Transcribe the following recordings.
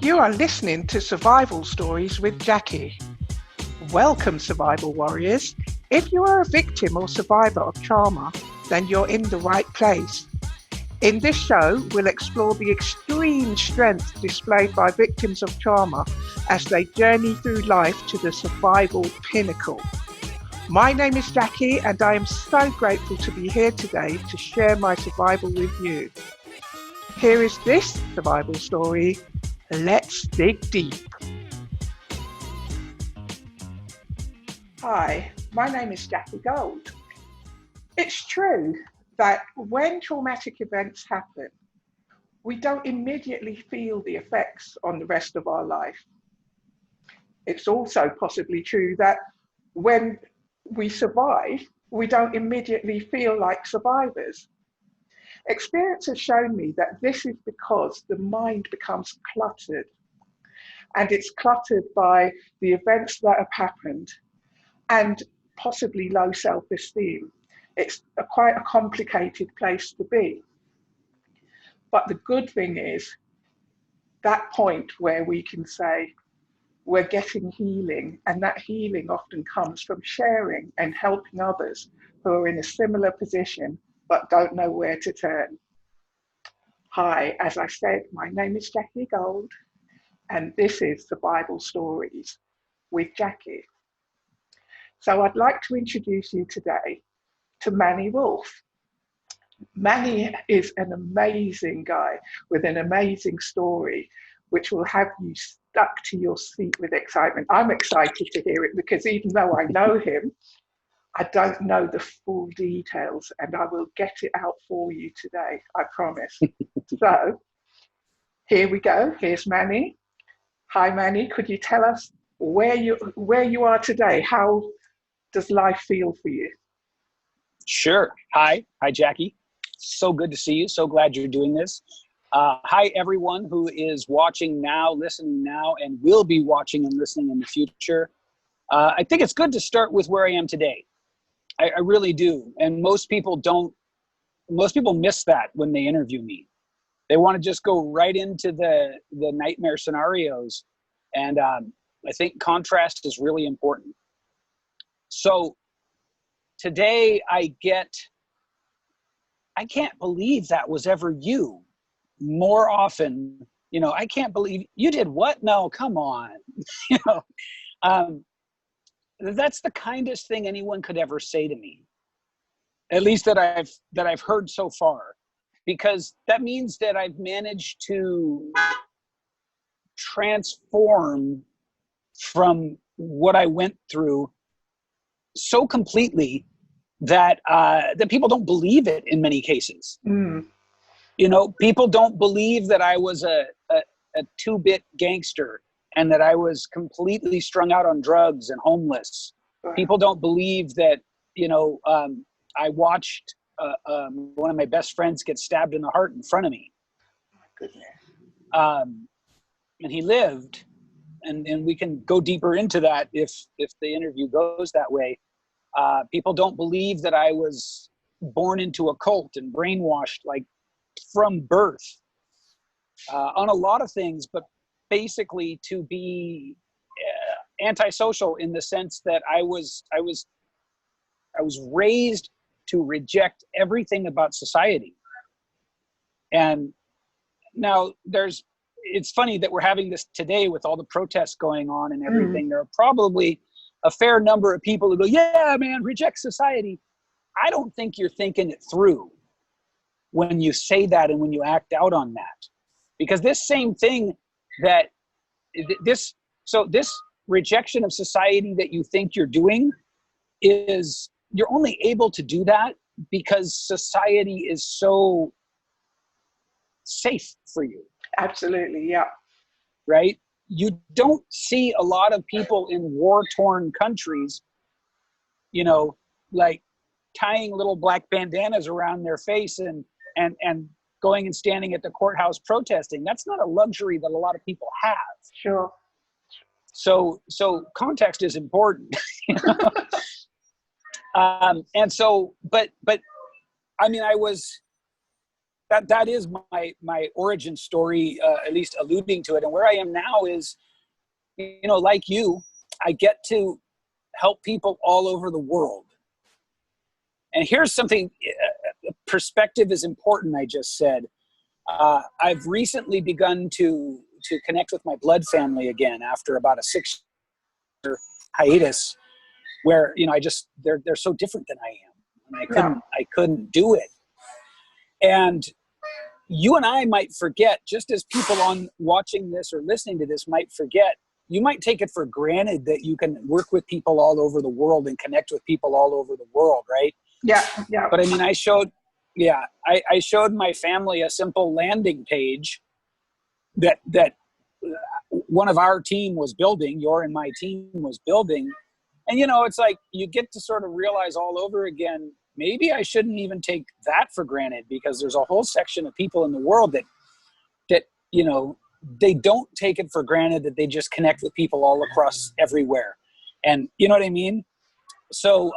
You are listening to Survival Stories with Jacqui. Welcome, survival warriors. If you are a victim or survivor of trauma, then you're in the right place. In this show, we'll explore the extreme strength displayed by victims of trauma as they journey through life to the survival pinnacle. My name is Jacqui, and I am so grateful to be here today to share my survival with you. Here is this survival story. Let's dig deep. Hi, my name is Jacqui Gold. It's true that when traumatic events happen, we don't immediately feel the effects on the rest of our life. It's also possibly true that when we survive, we don't immediately feel like survivors. Experience has shown me that this is because the mind becomes cluttered, and it's cluttered by the events that have happened and possibly low self-esteem. It's quite a complicated place to be. But the good thing is that point where we can say we're getting healing, and that healing often comes from sharing and helping others who are in a similar position but don't know where to turn. Hi, as I said, my name is Jacqui Gold, and this is Survival Stories with Jacqui. So I'd like to introduce you today to Manny Wolfe. Manny is an amazing guy with an amazing story, which will have you stuck to your seat with excitement. I'm excited to hear it because even though I know him, I don't know the full details, and I will get it out for you today, I promise. So here we go. Here's Manny. Hi, Manny. Could you tell us where you are today? How does life feel for you? Sure. Hi, Jacqui. So good to see you. So glad you're doing this. Hi, everyone who is watching now, listening now, and will be watching and listening in the future. I think it's good to start with where I am today. I really do. And most people miss that when they interview me. They want to just go right into the nightmare scenarios. And I think contrast is really important. So today I can't believe that was ever you. More often, I can't believe you did what? No, come on. That's the kindest thing anyone could ever say to me, at least that I've heard so far, because that means that I've managed to transform from what I went through so completely that people don't believe it in many cases. People don't believe that I was a two-bit gangster and that I was completely strung out on drugs and homeless. People don't believe that, I watched one of my best friends get stabbed in the heart in front of me. And he lived, and we can go deeper into that if the interview goes that way. People don't believe that I was born into a cult and brainwashed like from birth on a lot of things, but basically to be antisocial in the sense that I was raised to reject everything about society. And now it's funny that we're having this today with all the protests going on and everything. There are probably a fair number of people who go, yeah, man, reject society. I don't think you're thinking it through when you say that and when you act out on that. Because this same thing this rejection of society that you think you're doing is, you're only able to do that because society is so safe for you. Absolutely, yeah. Right? You don't see a lot of people in war-torn countries, like tying little black bandanas around their face and going and standing at the courthouse protesting. That's not a luxury that a lot of people have. Sure. So context is important. And so, but I mean, I was that is my origin story, at least alluding to it. And where I am now is, like you, I get to help people all over the world. And here's something, perspective is important, I just said. I've recently begun to connect with my blood family again after about a 6-year hiatus where, they're so different than I am. And I couldn't do it. And you and I might forget, just as people on watching this or listening to this might forget, you might take it for granted that you can work with people all over the world and connect with people all over the world, right? Yeah. But I mean, I showed my family a simple landing page that one of our team was building, your and my team was building. And, it's like you get to sort of realize all over again, maybe I shouldn't even take that for granted, because there's a whole section of people in the world that they don't take it for granted that they just connect with people all across everywhere. And you know what I mean? So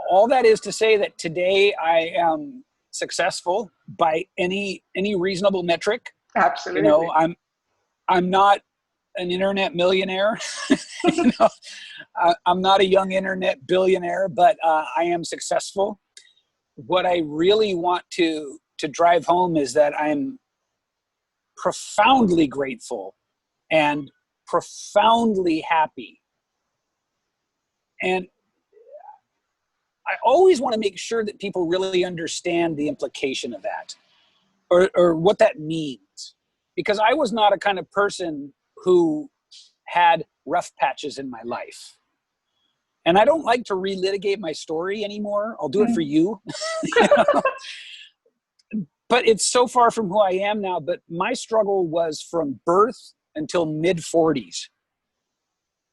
all that is to say that today I am successful by any reasonable metric. Absolutely. I'm not an internet millionaire. I'm not a young internet billionaire, but I am successful. What I really want to drive home is that I'm profoundly grateful and profoundly happy. And I always want to make sure that people really understand the implication of that, or what that means. Because I was not a kind of person who had rough patches in my life. And I don't like to relitigate my story anymore. I'll do it for you. But it's so far from who I am now. But my struggle was from birth until mid-40s.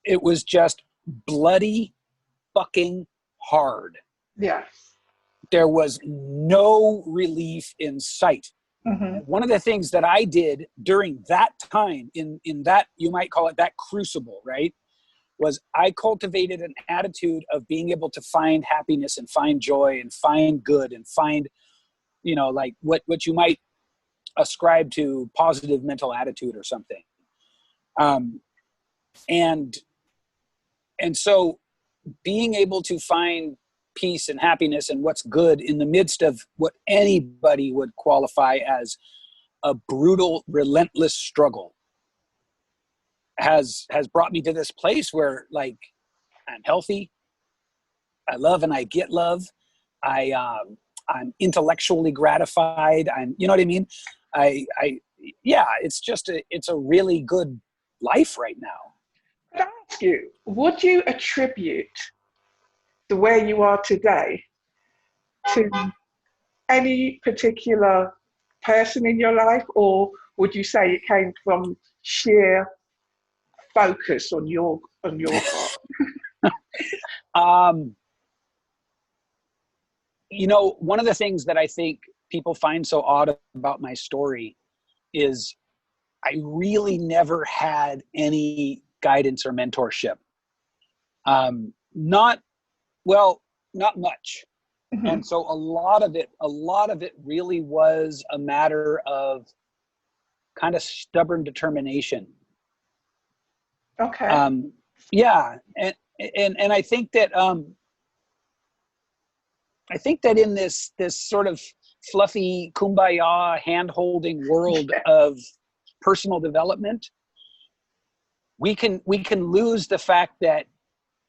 It was just bloody fucking hard. Yes. There was no relief in sight. Mm-hmm. One of the things that I did during that time, in that, you might call it that crucible, right, was I cultivated an attitude of being able to find happiness and find joy and find good and find, like what you might ascribe to positive mental attitude or something. And so being able to find peace and happiness and what's good in the midst of what anybody would qualify as a brutal, relentless struggle has brought me to this place where, like, I'm healthy, I love and I get love, I'm intellectually gratified, you know what I mean? It's just it's a really good life right now. Could I ask you, would you attribute the way you are today to any particular person in your life, or would you say it came from sheer focus on your part? One of the things that I think people find so odd about my story is I really never had any guidance or mentorship. Not much. Mm-hmm. And so a lot of it really was a matter of kind of stubborn determination. Okay. And I think that in this sort of fluffy kumbaya hand-holding world of personal development, we can lose the fact that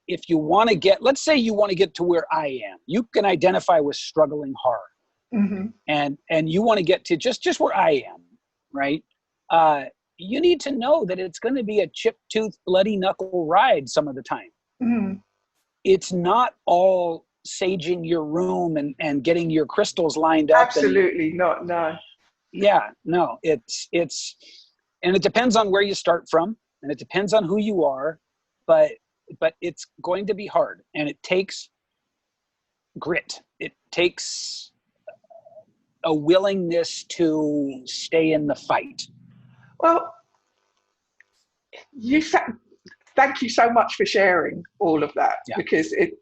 if you want to let's say you want to get to where I am, you can identify with struggling hard. Mm-hmm. And you want to get to just where I am, right? You need to know that it's going to be a chip tooth, bloody knuckle ride some of the time. Mm-hmm. It's not all saging your room and getting your crystals lined up. Absolutely not. No. Yeah, no, it's, and it depends on where you start from, and it depends on who you are, but it's going to be hard, and it takes grit. It takes a willingness to stay in the fight. Well, thank you so much for sharing all of that, because it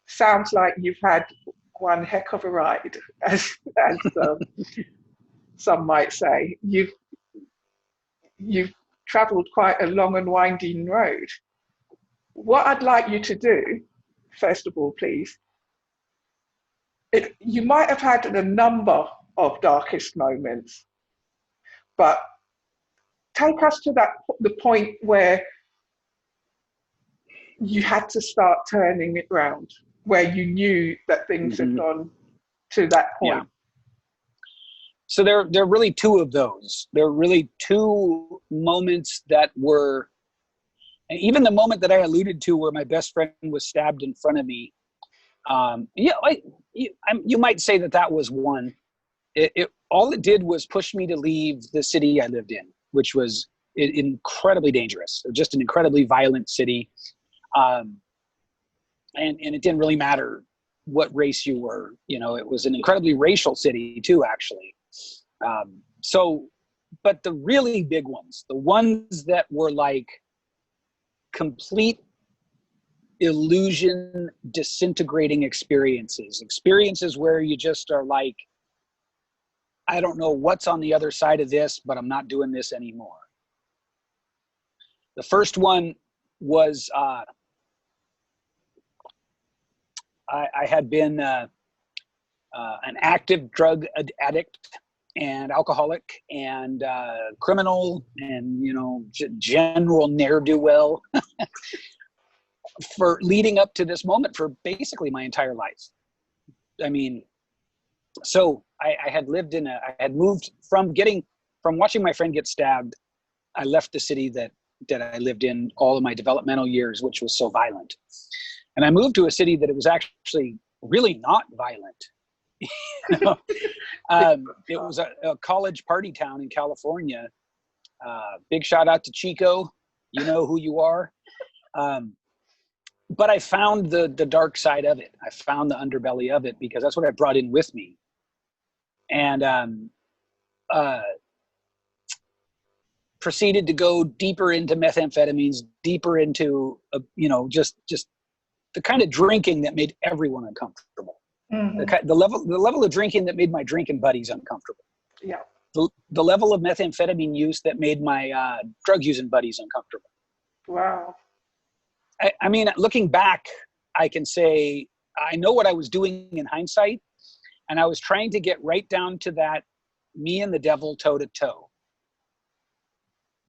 sounds like you've had one heck of a ride, as some might say. You've travelled quite a long and winding road. What I'd like you to do, first of all, please, you might have had a number of darkest moments, but take us to the point where you had to start turning it round, where you knew that things had gone to that point. Yeah. So there are really two of those. There are really two moments that were, and even the moment that I alluded to where my best friend was stabbed in front of me, you might say that was one. All it did was push me to leave the city I lived in, which was incredibly dangerous, just an incredibly violent city. And it didn't really matter what race you were. It was an incredibly racial city too, actually. But the really big ones, the ones that were like complete illusion, disintegrating experiences where you just are like, I don't know what's on the other side of this, but I'm not doing this anymore. The first one was, I had been an active drug addict and alcoholic and criminal and, general ne'er-do-well for leading up to this moment for basically my entire life. I mean, so I had moved from watching my friend get stabbed. I left the city that I lived in all of my developmental years, which was so violent. And I moved to a city that it was actually really not violent. It was a college party town in California. Big shout out to Chico. You know who you are. But I found the dark side of it. I found the underbelly of it because that's what I brought in with me. And proceeded to go deeper into methamphetamines, deeper into, just the kind of drinking that made everyone uncomfortable. Mm-hmm. The level of drinking that made my drinking buddies uncomfortable. Yeah. The level of methamphetamine use that made my drug using buddies uncomfortable. Wow. I mean, looking back, I can say I know what I was doing in hindsight, and I was trying to get right down to that me and the devil toe to toe.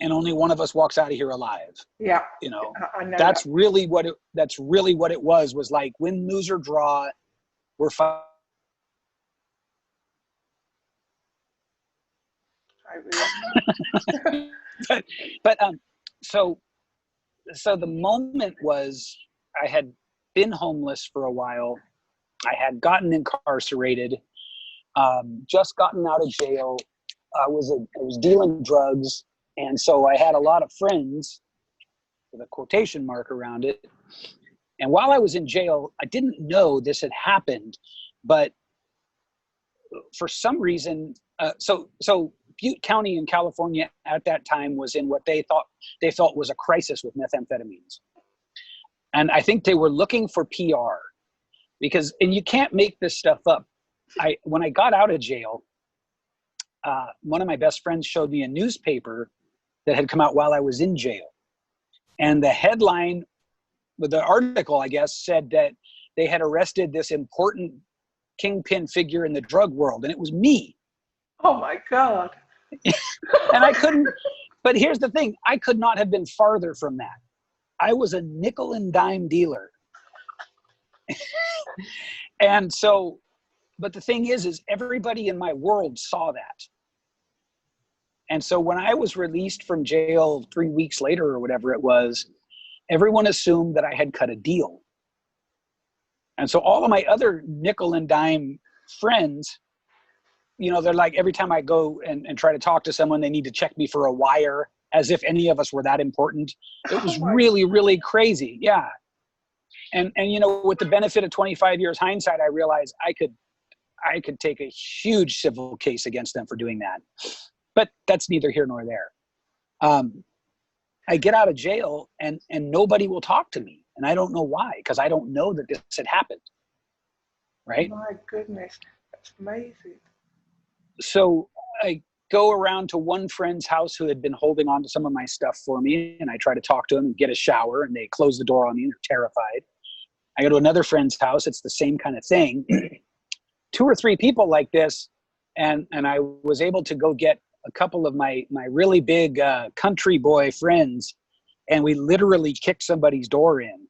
And only one of us walks out of here alive. Yeah. I know that's really what it was like win, lose, or draw. We're fine. So the moment was I had been homeless for a while. I had gotten incarcerated, just gotten out of jail. I was dealing drugs. And so I had a lot of friends with a quotation mark around it. And while I was in jail, I didn't know this had happened, but for some reason, so Butte County in California at that time was in what they felt was a crisis with methamphetamines. And I think they were looking for PR and you can't make this stuff up. When I got out of jail, one of my best friends showed me a newspaper that had come out while I was in jail. And the headline with the article, I guess, said that they had arrested this important kingpin figure in the drug world. And it was me. Oh my God. And but here's the thing, I could not have been farther from that. I was a nickel and dime dealer. And so, but the thing is everybody in my world saw that. And so when I was released from jail 3 weeks later or whatever it was, everyone assumed that I had cut a deal. And so all of my other nickel and dime friends, they're like, every time I go and try to talk to someone, they need to check me for a wire, as if any of us were that important. It was really, really crazy. Yeah. And with the benefit of 25 years hindsight, I realized I could take a huge civil case against them for doing that. But that's neither here nor there. I get out of jail and nobody will talk to me. And I don't know why, because I don't know that this had happened. right? My goodness, that's amazing. So I go around to one friend's house who had been holding on to some of my stuff for me, and I try to talk to them and get a shower, and they close the door on me and they're terrified. I go to another friend's house. It's the same kind of thing. 2 or 3 people like this, and I was able to go get a couple of my really big country boy friends, and we literally kicked somebody's door in.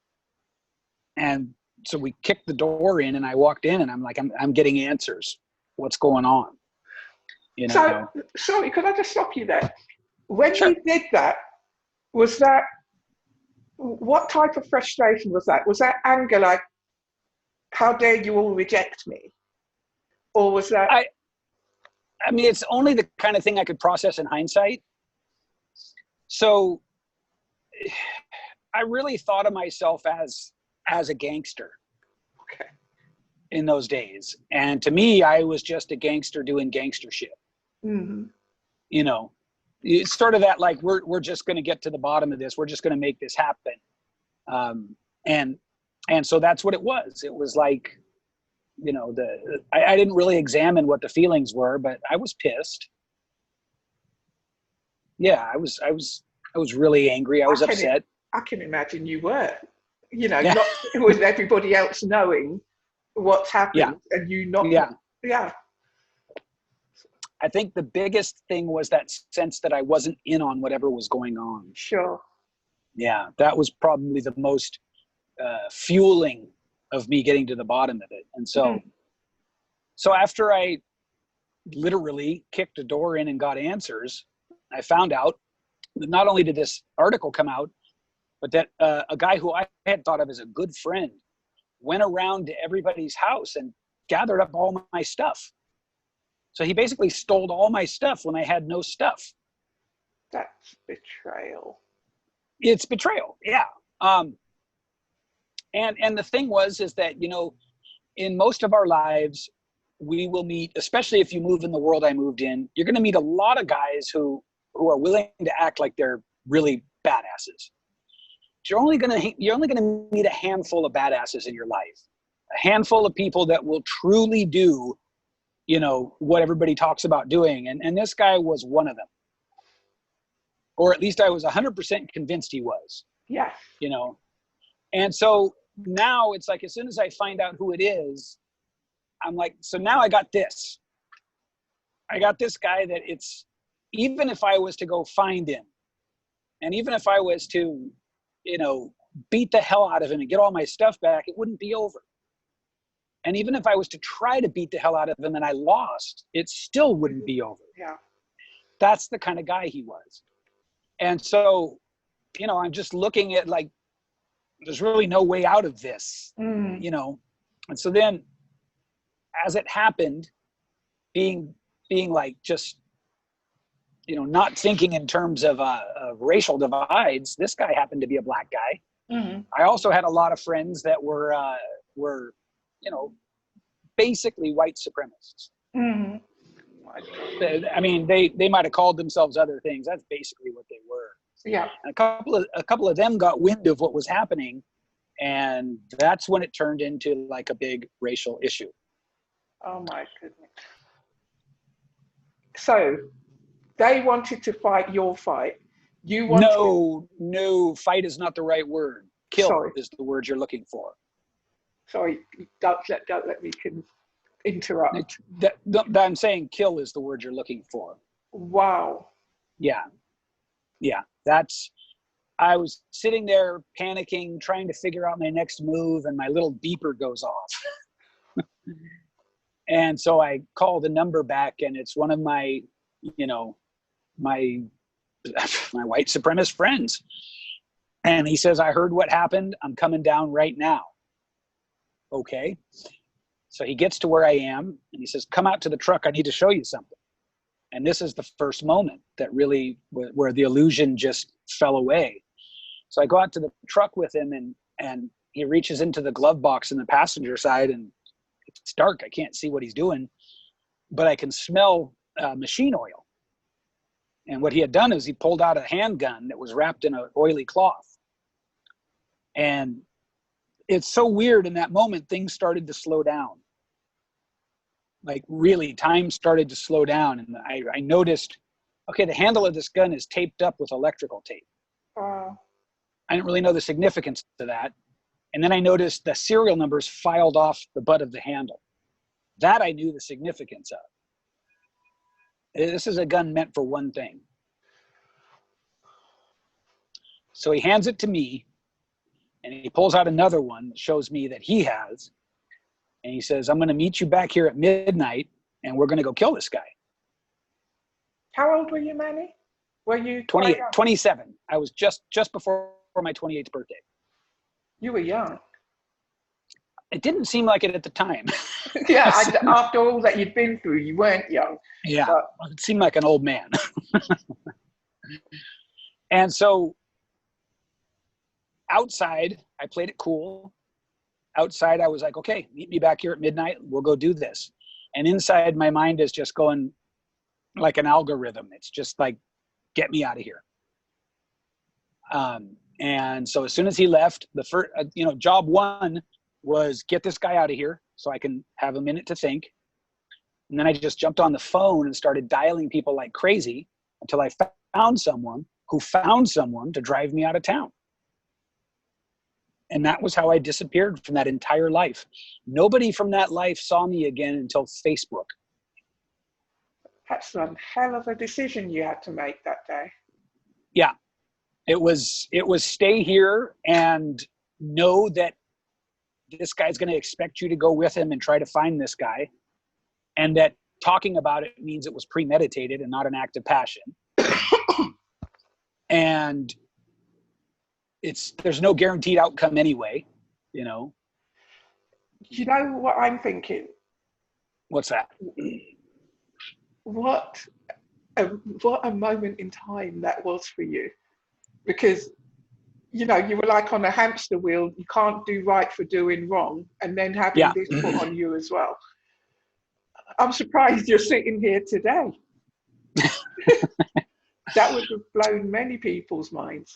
And so we kicked the door in, and I walked in, and I'm like, I'm getting answers. What's going on? You know? So, sorry, could I just stop you there? When Sure. you did that, what type of frustration was that? Was that anger, like, how dare you all reject me? Or was that... I mean, it's only the kind of thing I could process in hindsight. So I really thought of myself as a gangster. Okay. In those days. And to me, I was just a gangster doing gangster shit. Mm-hmm. You know, it's sort of that, like, we're just going to get to the bottom of this. We're just going to make this happen. And so that's what it was. It was like, you know, I didn't really examine what the feelings were, but I was pissed. Yeah, I was really angry. I was upset. I can imagine you were, you know, Yeah. not with everybody else knowing what's happened and you not. Yeah. I think the biggest thing was that sense that I wasn't in on whatever was going on. Sure. Yeah, that was probably the most fueling of me getting to the bottom of it. And so after I literally kicked a door in and got answers, I found out that not only did this article come out, but that a guy who I had thought of as a good friend went around to everybody's house and gathered up all my stuff. So he basically stole all my stuff when I had no stuff. That's betrayal. It's betrayal, yeah. And the thing is that, you know, in most of our lives, we will meet, especially if you move in the world I moved in, you're going to meet a lot of guys who are willing to act like they're really badasses. You're only going to meet a handful of badasses in your life. A handful of people that will truly do, you know, what everybody talks about doing. And this guy was one of them. Or at least I was 100% convinced he was. Yeah. You know? And so now it's like, as soon as I find out who it is, I'm like, so now I got this. I got this guy that it's, even if I was to go find him, and even if I was to, you know, beat the hell out of him and get all my stuff back, it wouldn't be over. And even if I was to try to beat the hell out of him and I lost, it still wouldn't be over. Yeah. That's the kind of guy he was. And so, you know, I'm just looking at, like, there's really no way out of this, you know? And so then as it happened, being like, just, you know, not thinking in terms of racial divides, this guy happened to be a black guy. Mm-hmm. I also had a lot of friends that were, you know, basically white supremacists. Mm-hmm. I mean, they might have called themselves other things. That's basically what they were. Yeah. And a couple of them got wind of what was happening, and that's when it turned into like a big racial issue. Oh my goodness. So they wanted to fight your fight. You wanted... No, fight is not the right word. Kill is the word you're looking for. Sorry, don't let me interrupt. I'm saying kill is the word you're looking for. Wow. Yeah. I was sitting there panicking, trying to figure out my next move, and my little beeper goes off. And so I call the number back, and it's one of my, you know, my white supremacist friends. And he says, I heard what happened. I'm coming down right now. Okay. So he gets to where I am, and he says, come out to the truck. I need to show you something. And this is the first moment that really, where the illusion just fell away. So I go out to the truck with him, and he reaches into the glove box in the passenger side, and it's dark. I can't see what he's doing, but I can smell machine oil. And what he had done is he pulled out a handgun that was wrapped in an oily cloth. And it's so weird, in that moment, things started to slow down. Like really, time started to slow down, and I noticed, okay, the handle of this gun is taped up with electrical tape. Uh, I didn't really know the significance to that. And then I noticed the serial numbers filed off the butt of the handle. That I knew the significance of. This is a gun meant for one thing. So he hands it to me, and he pulls out another one that shows me that he has. And he says, I'm going to meet you back here at midnight, and we're going to go kill this guy. how old were you, Manny? Were you 28, quite young? 27. I was just before my 28th birthday. You were young. It didn't seem like it at the time. Yeah, after all that you'd been through, you weren't young. Yeah, But it seemed like an old man. And so outside, I played it cool. Outside, I was like, okay, meet me back here at midnight. We'll go do this. And inside, my mind is just going like an algorithm. It's just like, get me out of here. And so as soon as he left, the first, job one was get this guy out of here so I can have a minute to think. And then I just jumped on the phone and started dialing people like crazy until I found someone who found someone to drive me out of town. And that was how I disappeared from that entire life. Nobody from that life saw me again until Facebook. that's one hell of a decision you had to make that day. Yeah. It was stay here and know that this guy's going to expect you to go with him and try to find this guy. And that talking about it means it was premeditated and not an act of passion. And there's no guaranteed outcome anyway, You know what I'm thinking? What's that? What a moment in time that was for you. Because, you were like on a hamster wheel. You can't do right for doing wrong. And then having this put on you as well. I'm surprised you're sitting here today. That would have blown many people's minds.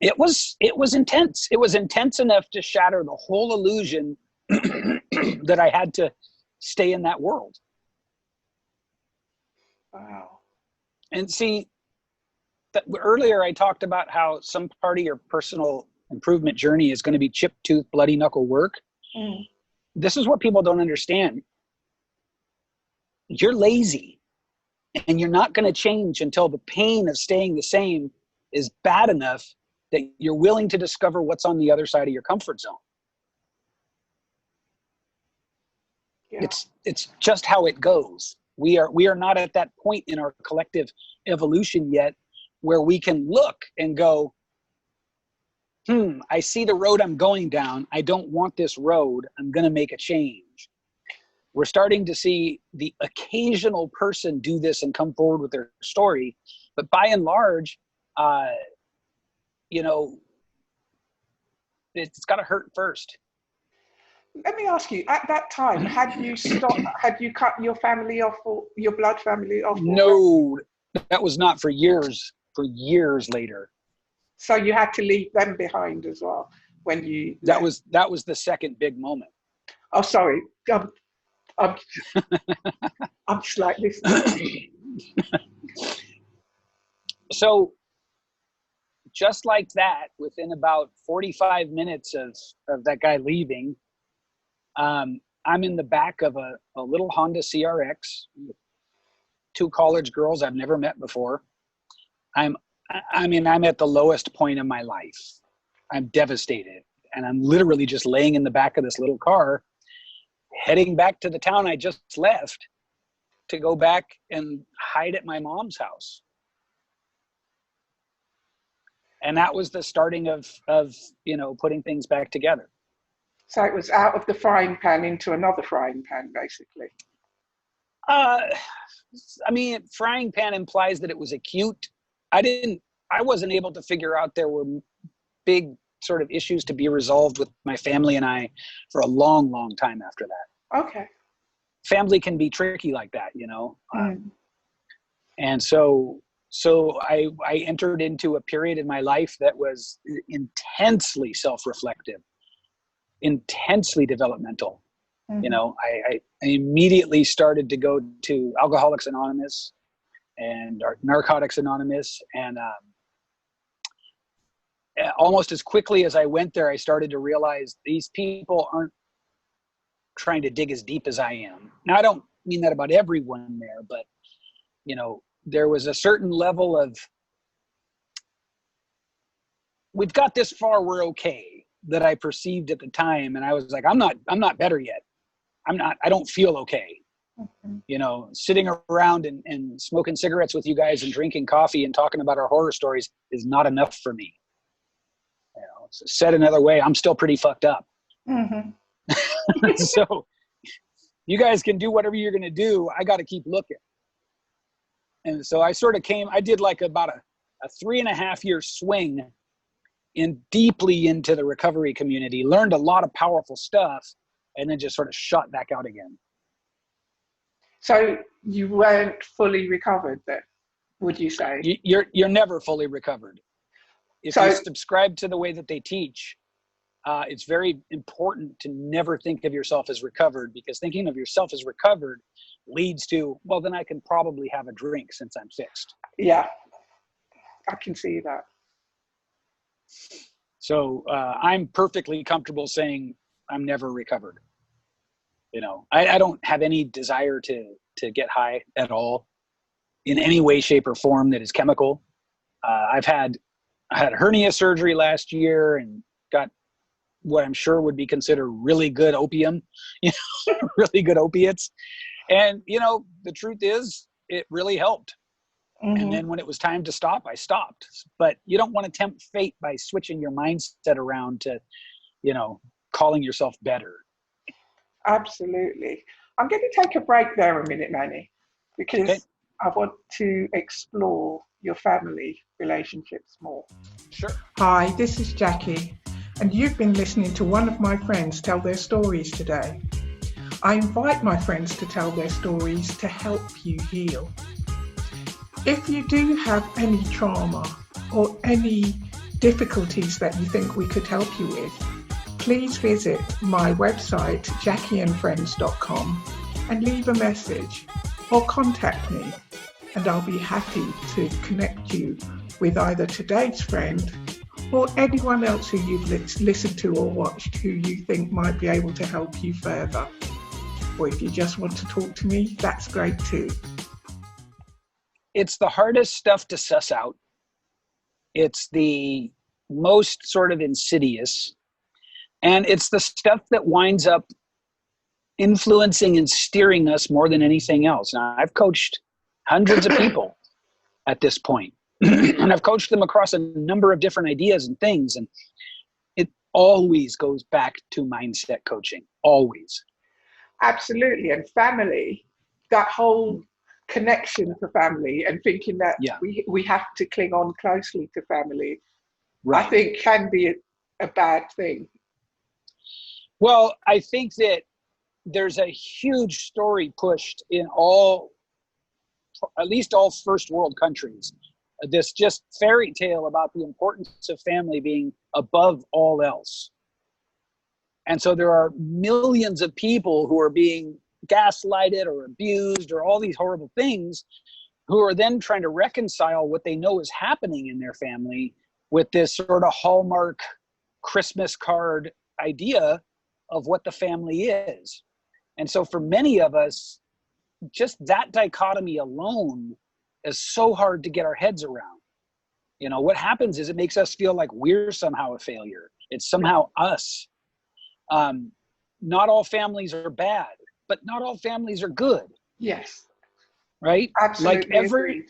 It was intense. It was intense enough to shatter the whole illusion that I had to stay in that world. Wow. And see, earlier I talked about how some part of your personal improvement journey is going to be chip tooth, bloody knuckle work. Mm. This is what people don't understand. You're lazy and you're not going to change until the pain of staying the same is bad enough that you're willing to discover what's on the other side of your comfort zone. Yeah. It's just how it goes. We are not at that point in our collective evolution yet where we can look and go, I see the road I'm going down. I don't want this road. I'm going to make a change. We're starting to see the occasional person do this and come forward with their story. But by and large, it's got to hurt first. Let me ask you, at that time, had you cut your family off, or your blood family off? No, that was not for years later. So you had to leave them behind as well when you... That was the second big moment. Oh, sorry. I'm just like this. So just like that, within about 45 minutes of that guy leaving, I'm in the back of a little Honda CRX with two college girls I've never met before. I'm at the lowest point of my life. I'm devastated. And I'm literally just laying in the back of this little car, heading back to the town I just left to go back and hide at my mom's house. And that was the starting of putting things back together. So it was out of the frying pan into another frying pan, basically. Frying pan implies that it was acute. I wasn't able to figure out there were big sort of issues to be resolved with my family and I for a long, long time after that. Okay. Family can be tricky like that, and so I entered into a period in my life that was intensely self-reflective, intensely developmental. You know, I immediately started to go to Alcoholics Anonymous and Narcotics Anonymous, and almost as quickly as I went there, I started to realize these people aren't trying to dig as deep as I am. Now, I don't mean that about everyone there, but, you know, there was a certain level of, we've got this far, we're okay, that I perceived at the time. And I was like, I'm not better yet. I don't feel okay. You know, sitting around and smoking cigarettes with you guys and drinking coffee and talking about our horror stories is not enough for me. You know, said another way, I'm still pretty fucked up. So you guys can do whatever you're going to do. I got to keep looking. And so I sort of I did like about a 3.5 year swing deeply into the recovery community, learned a lot of powerful stuff, and then just sort of shot back out again. So you weren't fully recovered then, would you say? You're never fully recovered. If you subscribe to the way that they teach, it's very important to never think of yourself as recovered, because thinking of yourself as recovered leads to, well, then I can probably have a drink since I'm fixed. Yeah, I can see that. So I'm perfectly comfortable saying I'm never recovered. You know, I don't have any desire to get high at all in any way, shape, or form that is chemical. I had hernia surgery last year and got what I'm sure would be considered really good opium, you know, really good opiates. And, you know, the truth is it really helped. And then when it was time to stop, I stopped. But you don't want to tempt fate by switching your mindset around to, you know, calling yourself better. Absolutely. I'm going to take a break there a minute, Manny, because I want to explore your family relationships more. Sure. Hi, this is Jacqui, and you've been listening to one of my friends tell their stories today. I invite my friends to tell their stories to help you heal. If you do have any trauma or any difficulties that you think we could help you with, please visit my website, jacquiandfriends.com, and leave a message or contact me, and I'll be happy to connect you with either today's friend or anyone else who you've listened to or watched who you think might be able to help you further. Or if you just want to talk to me, that's great too. It's the hardest stuff to suss out. It's the most sort of insidious. And it's the stuff that winds up influencing and steering us more than anything else. Now, I've coached hundreds of people at this point, and I've coached them across a number of different ideas and things. And it always goes back to mindset coaching, always. Absolutely. And family, that whole connection to family and thinking that we have to cling on closely to family, right, I think can be a bad thing. Well, I think that there's a huge story pushed in at least all first world countries. This just fairy tale about the importance of family being above all else. And so there are millions of people who are being gaslighted or abused or all these horrible things, who are then trying to reconcile what they know is happening in their family with this sort of Hallmark Christmas card idea of what the family is. And so for many of us, just that dichotomy alone is so hard to get our heads around. You know, what happens is it makes us feel like we're somehow a failure. It's somehow us. Not all families are bad, but not all families are good. Yes. Right? Absolutely.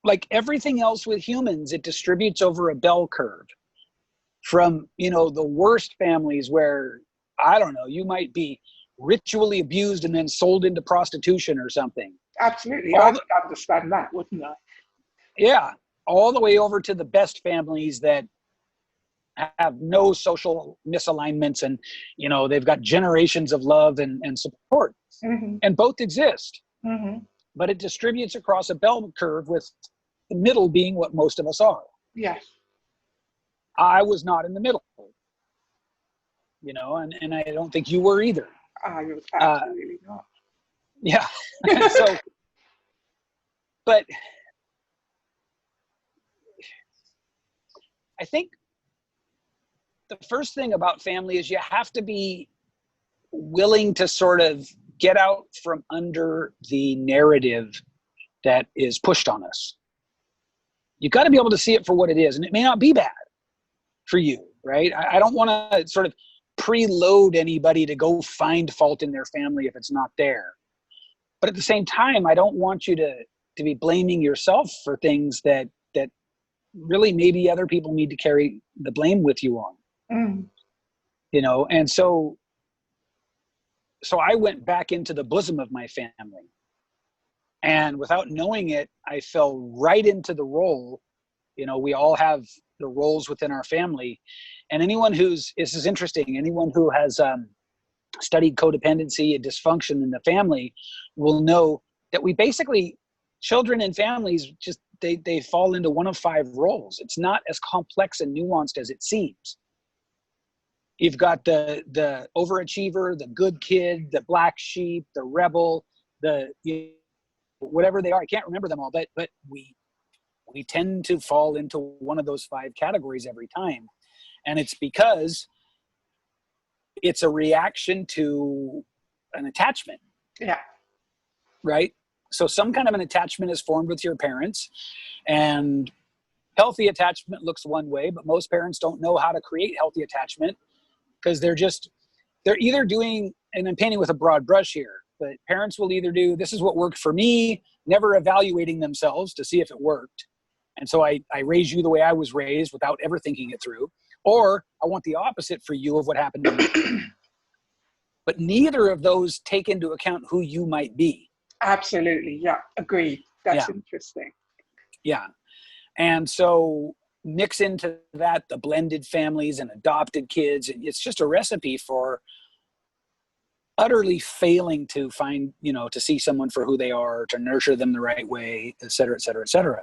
Like everything else with humans, it distributes over a bell curve. From, you know, the worst families where, I don't know, you might be ritually abused and then sold into prostitution or something. Absolutely. I could understand that, wouldn't I? Yeah. All the way over to the best families that have no social misalignments and, you know, they've got generations of love and support. Mm-hmm. And both exist. Mm-hmm. But it distributes across a bell curve, with the middle being what most of us are. Yes. I was not in the middle, you know, and I don't think you were either. I was Uh, absolutely not. yeah. So, but I think the first thing about family is you have to be willing to sort of get out from under the narrative that is pushed on us. You got to be able to see it for what it is, and it may not be bad for you, right? I don't want to sort of preload anybody to go find fault in their family if it's not there. But at the same time, I don't want you to be blaming yourself for things that really maybe other people need to carry the blame with you on. Mm. You know, and so I went back into the bosom of my family. And without knowing it, I fell right into the role. You know, we all have the roles within our family. And anyone this is interesting, anyone who has studied codependency and dysfunction in the family will know that we basically, children and families, just they fall into one of 5 roles. It's not as complex and nuanced as it seems. You've got the overachiever, the good kid, the black sheep, the rebel, whatever they are. I can't remember them all, but we tend to fall into one of those 5 categories every time. And it's because it's a reaction to an attachment. Yeah. Right? So some kind of an attachment is formed with your parents, and healthy attachment looks one way, but most parents don't know how to create healthy attachment because they're either doing, and I'm painting with a broad brush here, but parents will either do, this is what worked for me, never evaluating themselves to see if it worked. And so I raise you the way I was raised without ever thinking it through. Or I want the opposite for you of what happened to me. But neither of those take into account who you might be. Absolutely. Yeah. Agreed. That's interesting. Yeah. And so mix into that the blended families and adopted kids. And it's just a recipe for utterly failing to find, to see someone for who they are, to nurture them the right way, et cetera, et cetera, et cetera.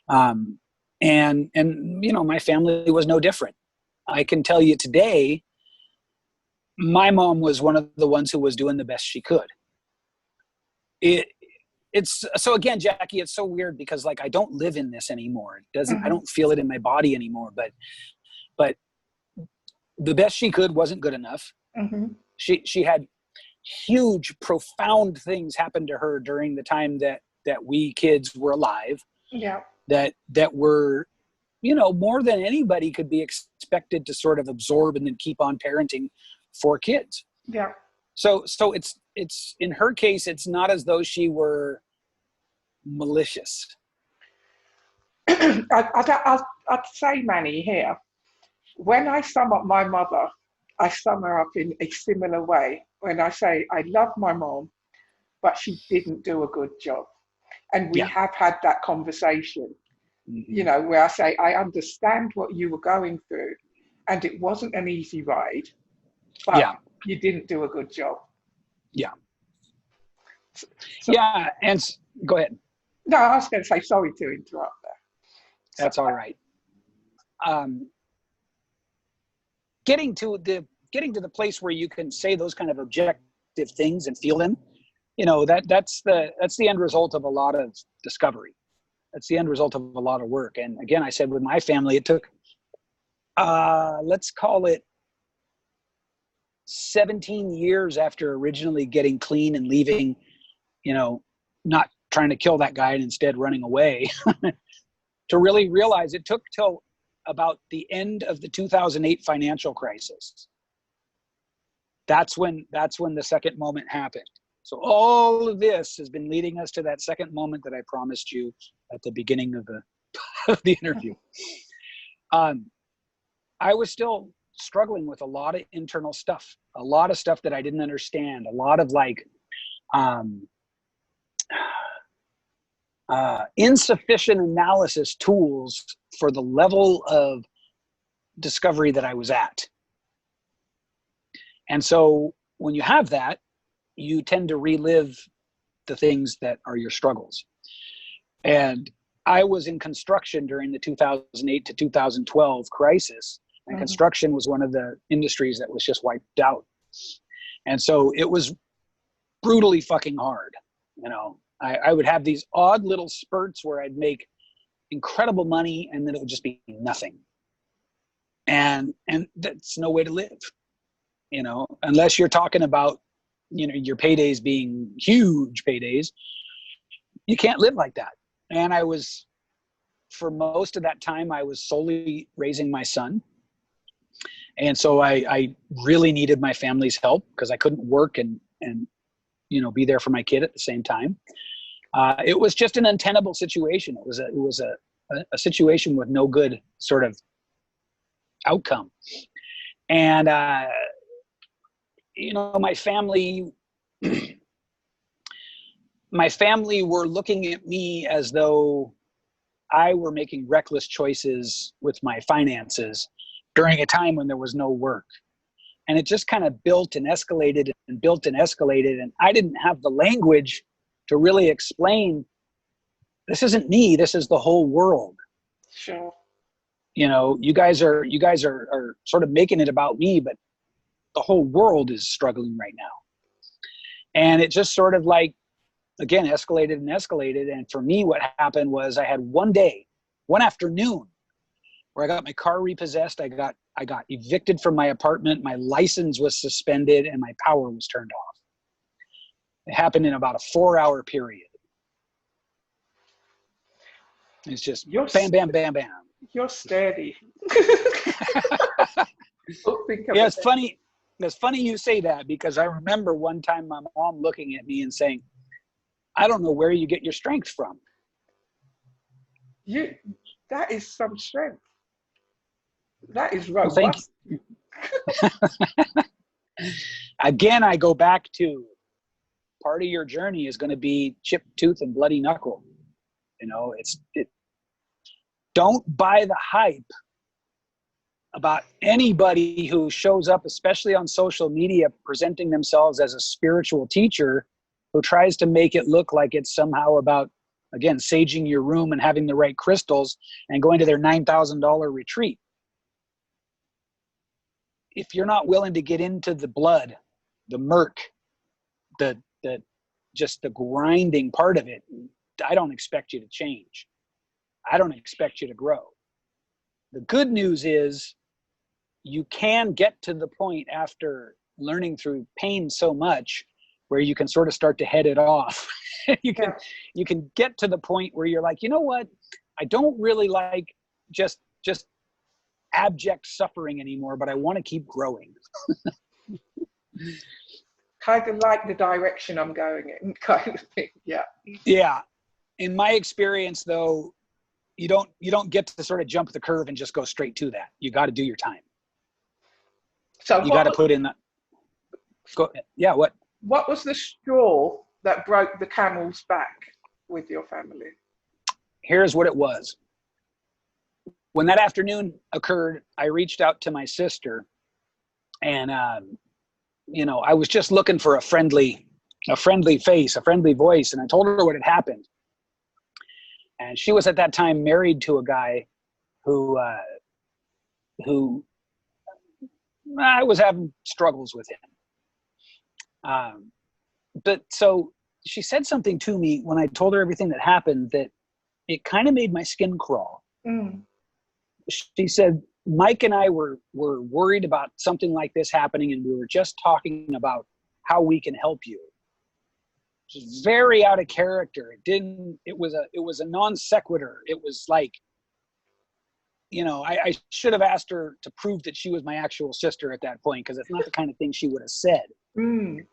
And my family was no different. I can tell you today, my mom was one of the ones who was doing the best she could. It's so again, Jacqui, it's so weird because I don't live in this anymore. It doesn't, I don't feel it in my body anymore, but the best she could wasn't good enough. Mm-hmm. She had huge, profound things happen to her during the time that we kids were alive. Yeah. That were, more than anybody could be expected to sort of absorb and then keep on parenting 4 kids. Yeah. So it's in her case, it's not as though she were malicious. I'd say, Manny, here, when I sum up my mother, I sum her up in a similar way. When I say I love my mom, but she didn't do a good job. And we have had that conversation, where I say, I understand what you were going through, and it wasn't an easy ride, but you didn't do a good job. Yeah. Yeah. And go ahead. No, I was going to say, sorry to interrupt there. That's all right. Getting to the place where you can say those kind of objective things and feel them, that's the end result of a lot of discovery. That's the end result of a lot of work. And again, I said with my family, it took, let's call it 17 years after originally getting clean and leaving, not trying to kill that guy and instead running away to really realize it took till about the end of the 2008 financial crisis. That's when the second moment happened. So all of this has been leading us to that second moment that I promised you at the beginning of the interview. I was still struggling with a lot of internal stuff, a lot of stuff that I didn't understand, a lot of insufficient analysis tools for the level of discovery that I was at. And so when you have that, you tend to relive the things that are your struggles. And I was in construction during the 2008 to 2012 crisis, and construction was one of the industries that was just wiped out. And so it was brutally fucking hard. You know, I would have these odd little spurts where I'd make incredible money and then it would just be nothing. And that's no way to live, you know, unless you're talking about, you know, your paydays being huge paydays. You can't live like that. And I was, for most of that time, I was solely raising my son. And so I really needed my family's help because I couldn't work and, you know, be there for my kid at the same time. It was just an untenable situation. It was a situation with no good sort of outcome. And, you know, my family were looking at me as though I were making reckless choices with my finances during a time when there was no work. And it just kind of built and escalated and built and escalated. And I didn't have the language to really explain, this isn't me, this is the whole world. Sure. You know, you guys are sort of making it about me, but the whole world is struggling right now. And it just sort of like, again, escalated and escalated. And for me, what happened was I had one afternoon where I got my car repossessed. I got evicted from my apartment. My license was suspended and my power was turned off. It happened in about a 4-hour period. It's just bam, bam, bam, bam. You're steady. Yeah, it's funny. It's funny you say that because I remember one time my mom looking at me and saying, I don't know where you get your strength from. That is some strength. That is robust. Well, thank you. Again, I go back to part of your journey is going to be chipped tooth and bloody knuckle. You know, don't buy the hype about anybody who shows up, especially on social media, presenting themselves as a spiritual teacher who tries to make it look like it's somehow about, again, saging your room and having the right crystals and going to their $9,000 retreat. If you're not willing to get into the blood, the murk, just the grinding part of it, I don't expect you to change. I don't expect you to grow. The good news is you can get to the point after learning through pain so much where you can sort of start to head it off. You can get to the point where you're like, you know what? I don't really like just abject suffering anymore, but I want to keep growing. Kind of like the direction I'm going in, kind of thing. Yeah. Yeah. In my experience, though, you don't get to sort of jump the curve and just go straight to that. You got to do your time. So you got to put in that. Yeah. What was the straw that broke the camel's back with your family? Here's what it was. When that afternoon occurred, I reached out to my sister and, you know, I was just looking for a friendly face, a friendly voice. And I told her what had happened. And she was at that time married to a guy who I was having struggles with him. But so she said something to me when I told her everything that happened that it kind of made my skin crawl. Mm. She said, Mike and I were worried about something like this happening, and we were just talking about how we can help you. It was very out of character. It was a non sequitur. It was like, you know, I should have asked her to prove that she was my actual sister at that point, because it's not the kind of thing she would have said. Mm.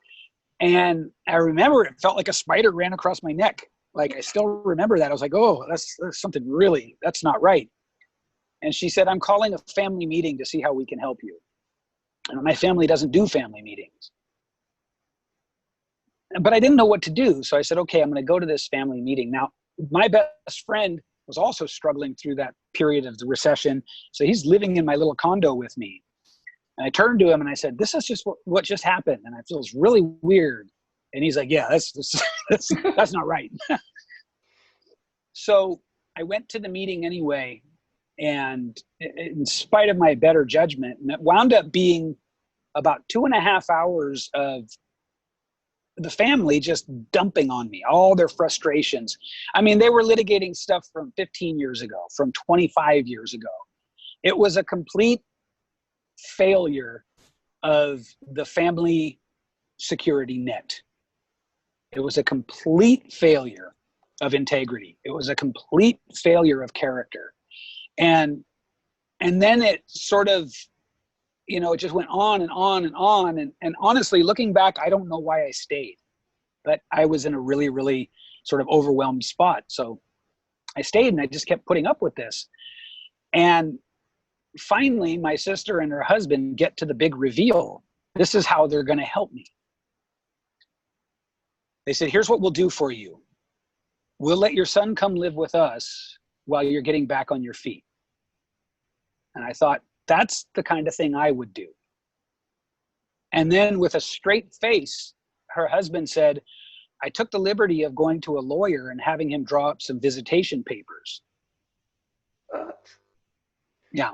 And I remember it felt like a spider ran across my neck. Like, I still remember that. I was like, oh, that's something really, that's not right. And she said, I'm calling a family meeting to see how we can help you. And my family doesn't do family meetings. But I didn't know what to do. So I said, okay, I'm going to go to this family meeting. Now, my best friend was also struggling through that period of the recession. So he's living in my little condo with me. And I turned to him and I said, this is just what just happened. And I feel it's really weird. And he's like, yeah, that's not right. So I went to the meeting anyway. And in spite of my better judgment, and it wound up being about 2.5 hours of the family just dumping on me, all their frustrations. I mean, they were litigating stuff from 15 years ago, from 25 years ago. It was a complete failure of the family security net. It was a complete failure of integrity. It was a complete failure of character. And then it sort of, it just went on and on and on. And honestly, looking back, I don't know why I stayed, but I was in a really, really sort of overwhelmed spot. So I stayed and I just kept putting up with this. And finally, my sister and her husband get to the big reveal. This is how they're going to help me. They said, here's what we'll do for you. We'll let your son come live with us while you're getting back on your feet. And I thought, that's the kind of thing I would do. And then with a straight face, her husband said, I took the liberty of going to a lawyer and having him draw up some visitation papers. Yeah.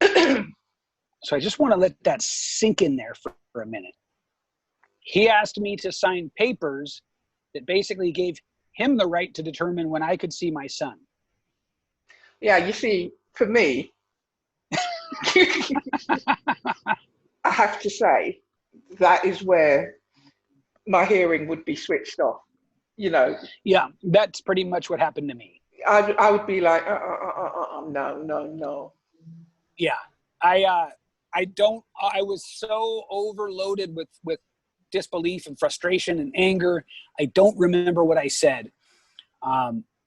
So I just want to let that sink in there for a minute. He asked me to sign papers that basically gave him the right to determine when I could see my son. Yeah, you see, for me, I have to say, that is where my hearing would be switched off, Yeah, that's pretty much what happened to me. I would be like, no. Yeah, I was so overloaded with disbelief and frustration and anger. I don't remember what I said.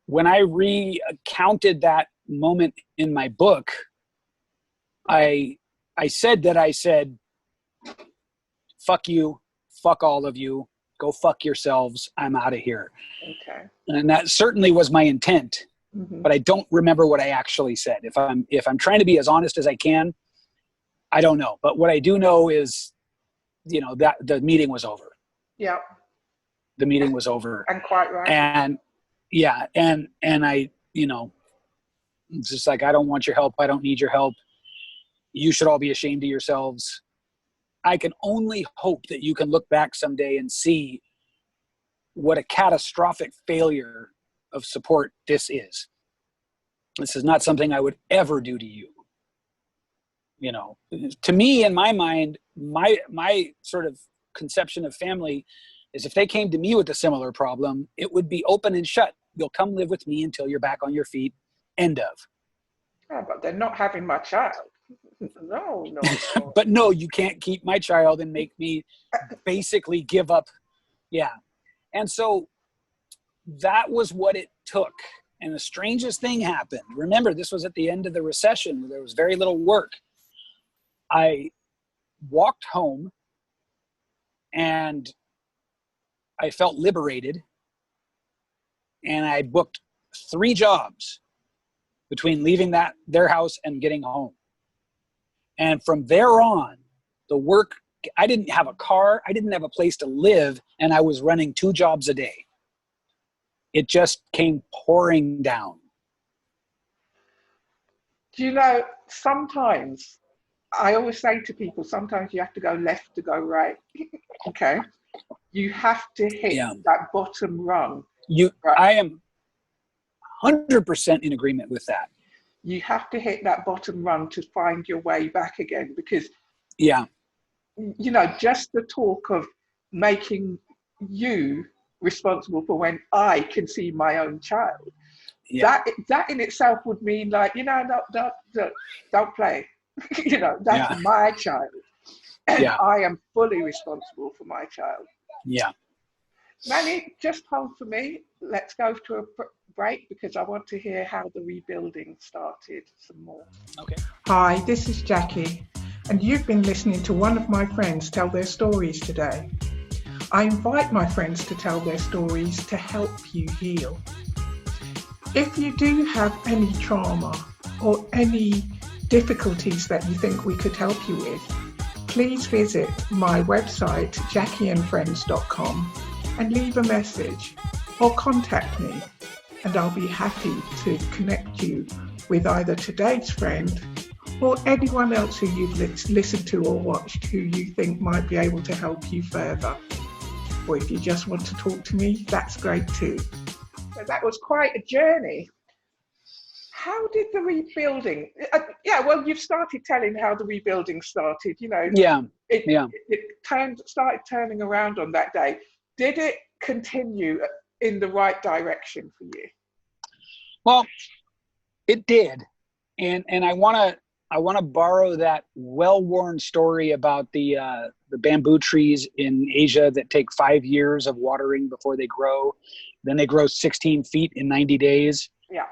When I recounted that moment in my book, I said, fuck you, fuck all of you, go fuck yourselves, I'm out of here. Okay. And that certainly was my intent, but I don't remember what I actually said. If I'm trying to be as honest as I can, I don't know. But what I do know is, that the meeting was over. Yeah. The meeting was over. And quite right. And yeah, and I, it's just like, I don't want your help. I don't need your help. You should all be ashamed of yourselves. I can only hope that you can look back someday and see what a catastrophic failure of support this is. This is not something I would ever do to you. To me, in my mind, my sort of conception of family is if they came to me with a similar problem, it would be open and shut. You'll come live with me until you're back on your feet. End of. Yeah, but they're not having my child. No. But no, you can't keep my child and make me basically give up. Yeah. And so that was what it took. And the strangest thing happened. Remember, this was at the end of the recession where there was very little work. I walked home and I felt liberated. And I booked 3 jobs between leaving their house and getting home. And from there on, the work, I didn't have a car, I didn't have a place to live, and I was running 2 jobs a day. It just came pouring down. Sometimes, I always say to people, sometimes you have to go left to go right. Okay? You have to hit that bottom rung. Right? I am 100% in agreement with that. You have to hit that bottom rung to find your way back again, because just the talk of making you responsible for when I can see my own child, that in itself would mean like, don't play. That's my child, and I am fully responsible for my child. Yeah. Manny, just hold for me. Let's go to a break because I want to hear how the rebuilding started some more. Okay. Hi, this is Jacqui, and you've been listening to one of my friends tell their stories today. I invite my friends to tell their stories to help you heal. If you do have any trauma or any difficulties that you think we could help you with, please visit my website, jacquiandfriends.com, and leave a message or contact me, and I'll be happy to connect you with either today's friend or anyone else who you've listened to or watched who you think might be able to help you further. Or if you just want to talk to me, that's great too. So that was quite a journey. How did the rebuilding? Well, you've started telling how the rebuilding started. It started turning around on that day. Did it continue in the right direction for you? Well, it did, and I want to borrow that well-worn story about the bamboo trees in Asia that take 5 years of watering before they grow. Then they grow 16 feet in 90 days. Yeah.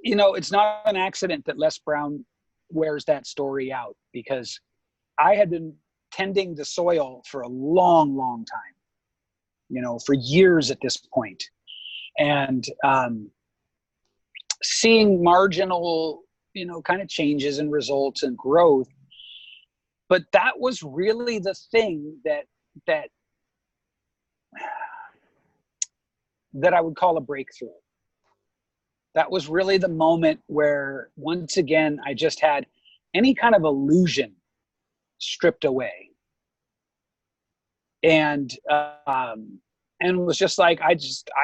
It's not an accident that Les Brown wears that story out, because I had been tending the soil for a long, long time, for years at this point. And seeing marginal, kind of changes and results and growth. But that was really the thing that I would call a breakthrough. That was really the moment where, once again, I just had any kind of illusion stripped away. And it was just like, I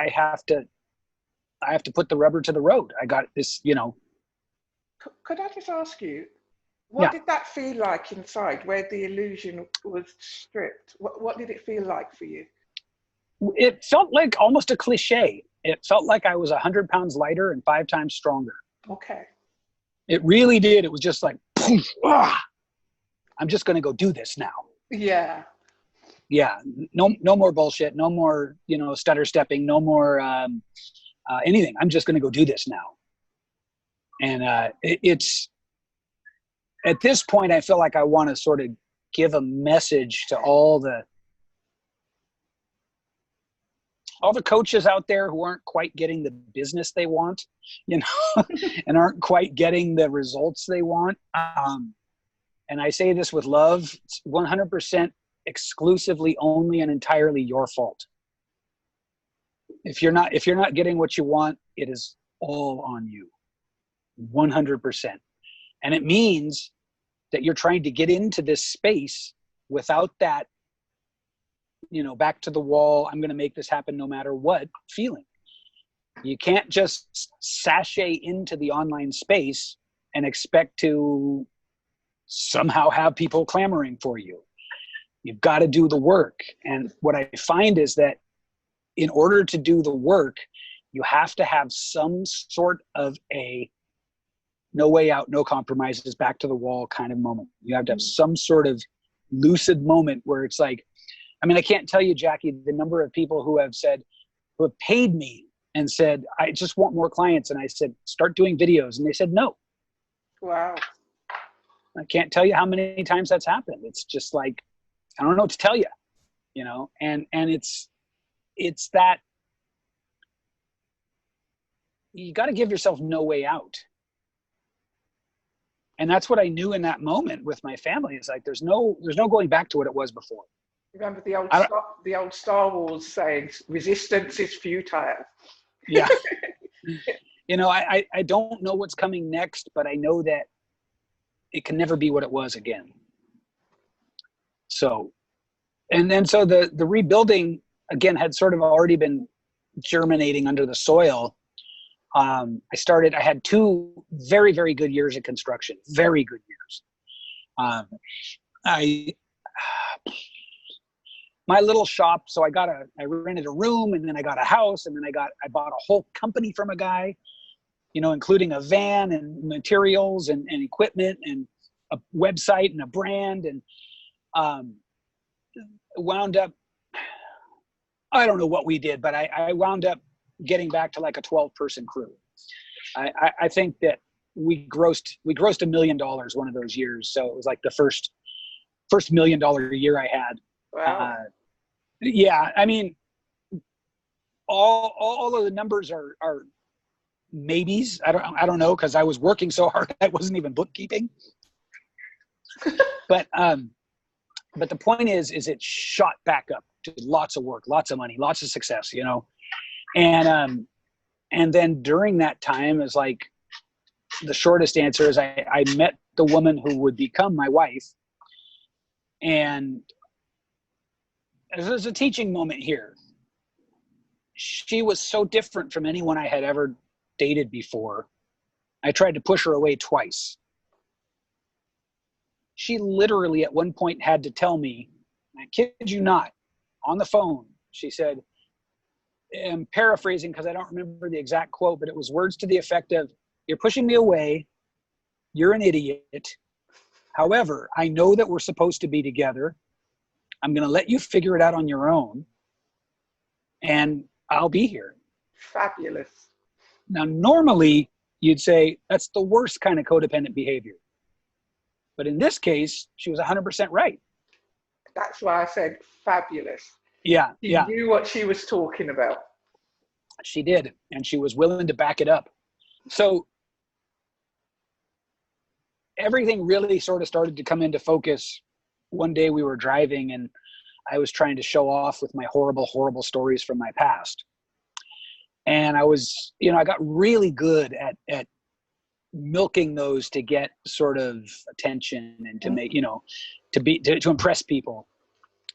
have to put the rubber to the road. I got this, Could I just ask you, what did that feel like inside, where the illusion was stripped? What did it feel like for you? It felt like almost a cliche. It felt like I was 100 pounds lighter and 5 times stronger. Okay. It really did. It was just like, I'm just going to go do this now. Yeah. Yeah. No more bullshit. No more, stutter stepping. No more anything. I'm just going to go do this now. And it's at this point, I feel like I want to sort of give a message to all the coaches out there who aren't quite getting the business they want, and aren't quite getting the results they want. And I say this with love, it's 100% exclusively, only and entirely your fault. If you're not getting what you want, it is all on you, 100%. And it means that you're trying to get into this space without that, back to the wall, I'm going to make this happen no matter what feeling. You can't just sashay into the online space and expect to somehow have people clamoring for you. You've got to do the work. And what I find is that in order to do the work, you have to have some sort of a no way out, no compromises, back to the wall kind of moment. You have to have some sort of lucid moment where it's like, I can't tell you, Jacqui, the number of people who have paid me and said, I just want more clients. And I said, start doing videos. And they said, no. Wow. I can't tell you how many times that's happened. It's just like, I don't know what to tell you, and it's that you got to give yourself no way out. And that's what I knew in that moment with my family. It's like, there's no going back to what it was before. Remember the old Star Wars saying, resistance is futile. Yeah. I don't know what's coming next, but I know that it can never be what it was again. So, and then so the rebuilding again had sort of already been germinating under the soil. I had 2 very, very good years of construction, very good years. My little shop. So I rented a room, and then I got a house, and then I bought a whole company from a guy, including a van and materials and equipment and a website and a brand, and wound up, I don't know what we did, but I wound up getting back to like a 12-person crew. I think that we grossed $1 million one of those years. So it was like the first $1 million year I had. Wow. Yeah. All of the numbers are maybes. I don't know. 'Cause I was working so hard. I wasn't even bookkeeping, but the point is it shot back up to lots of work, lots of money, lots of success, and then during that time is like the shortest answer is I met the woman who would become my wife. And there's a teaching moment here. She was so different from anyone I had ever dated before. I tried to push her away twice. She literally at one point had to tell me, I kid you not, on the phone, she said, I'm paraphrasing because I don't remember the exact quote, but it was words to the effect of, you're pushing me away. You're an idiot. However, I know that we're supposed to be together. I'm going to let you figure it out on your own. And I'll be here. Fabulous. Now, normally you'd say that's the worst kind of codependent behavior. But in this case, she was 100% right. That's why I said fabulous. Yeah. She knew what she was talking about. She did. And she was willing to back it up. So everything really sort of started to come into focus. One day we were driving and I was trying to show off with my horrible, horrible stories from my past. And I was, I got really good at milking those to get sort of attention and to make, to impress people.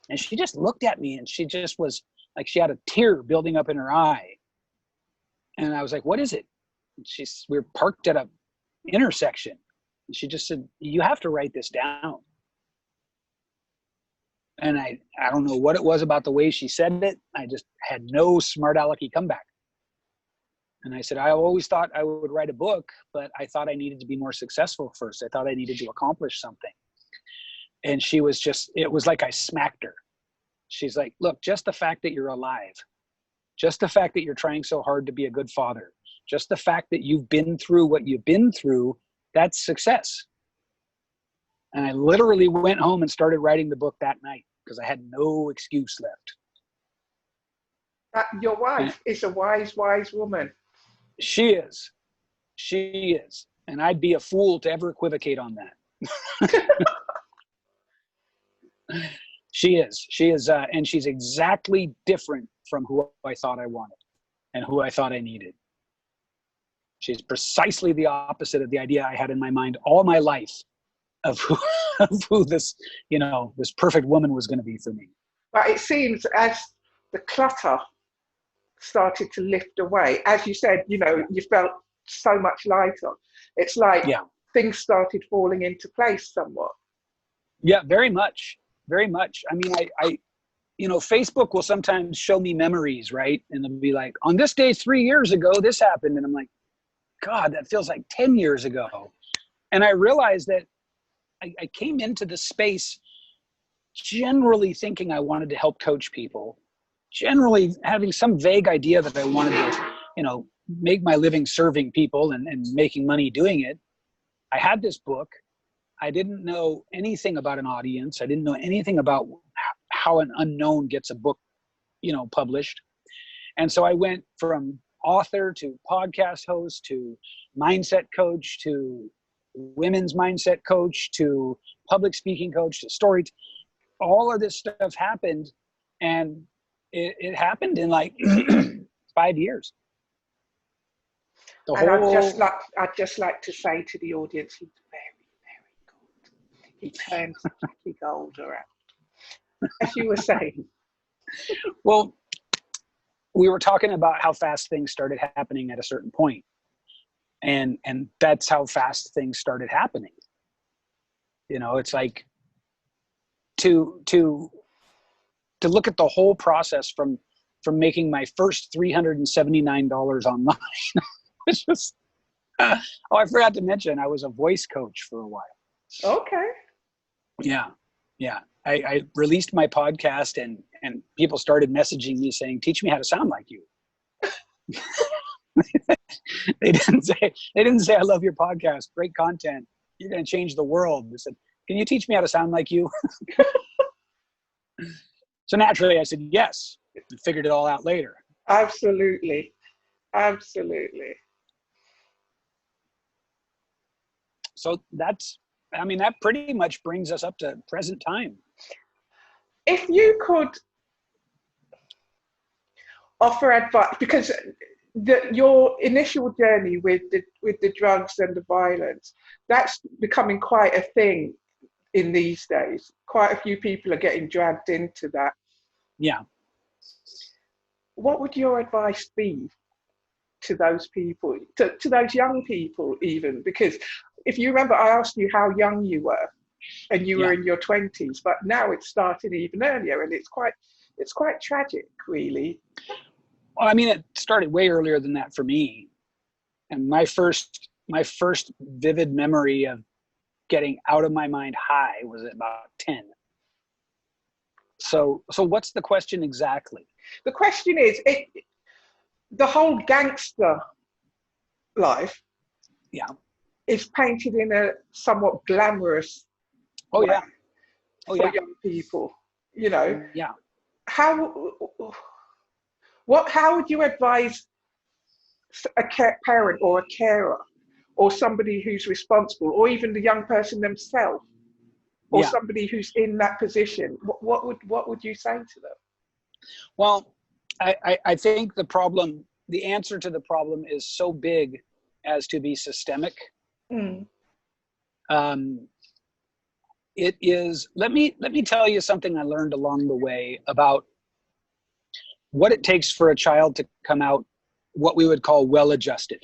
And she just looked at me and she just was like, she had a tear building up in her eye. And I was like, what is it? And we were parked at a intersection. And she just said, you have to write this down. And I don't know what it was about the way she said it. I just had no smart alecky comeback. And I said, I always thought I would write a book, but I thought I needed to be more successful first. I thought I needed to accomplish something. And she was it was like I smacked her. She's like, look, just the fact that you're alive, just the fact that you're trying so hard to be a good father, just the fact that you've been through what you've been through, that's success. And I literally went home and started writing the book that night because I had no excuse left. Your wife is a wise, wise woman. She is. She is. And I'd be a fool to ever equivocate on that. She is. She is. And she's exactly different from who I thought I wanted and who I thought I needed. She's precisely the opposite of the idea I had in my mind all my life of who this, this perfect woman was going to be for me. But it seems as the clutter started to lift away, as you said, you felt so much lighter. It's like things started falling into place somewhat. Yeah, very much. Very much. I mean, I Facebook will sometimes show me memories, right? And they'll be like, on this day 3 years ago, this happened. And I'm like, God, that feels like 10 years ago. And I realized that I came into the space generally thinking I wanted to help coach people, generally having some vague idea that I wanted to, make my living serving people and making money doing it. I had this book. I didn't know anything about an audience. I didn't know anything about how an unknown gets a book, published. And so I went from author to podcast host to mindset coach to women's mindset coach to public speaking coach to story. All of this stuff happened, and it happened in like 5 years. I'd just like to say to the audience, he's very, very good. He turns Jacqui Gold around, as you were saying. Well, we were talking about how fast things started happening at a certain point. And that's how fast things started happening. It's like to look at the whole process from making my first $379 online. It's just, I forgot to mention I was a voice coach for a while. Okay. Yeah. I released my podcast and people started messaging me saying, teach me how to sound like you. They didn't say, I love your podcast. Great content. You're going to change the world. They said, can you teach me how to sound like you? So naturally I said, yes, and figured it all out later. Absolutely. So that pretty much brings us up to present time. If you could offer advice, because your initial journey with the drugs and the violence, that's becoming quite a thing in these days. Quite a few people are getting dragged into that. Yeah. What would your advice be to those people, to those young people even? Because if you remember, I asked you how young you were, and you were in your 20s, but now it's started even earlier, and it's quite tragic, really. Well, I mean, it started way earlier than that for me. And my first vivid memory of getting out of my mind high was at about 10. So what's the question exactly? The question is, the whole gangster life is painted in a somewhat glamorous way for young people, you know. Yeah. How would you advise a parent or a carer or somebody who's responsible, or even the young person themselves, or somebody who's in that position? What would you say to them? Well, I think the answer to the problem is so big as to be systemic. It is, let me tell you something I learned along the way about what it takes for a child to come out what we would call well-adjusted.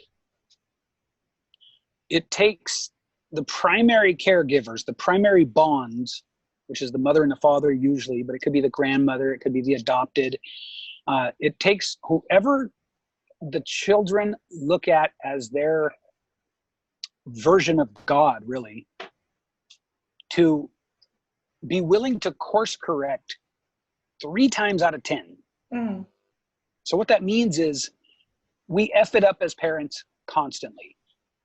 It takes the primary caregivers, the primary bonds, which is the mother and the father usually, but it could be the grandmother, it could be the adopted. It takes whoever the children look at as their version of God, really, to be willing to course correct 3 times out of 10. So what that means is we F it up as parents constantly.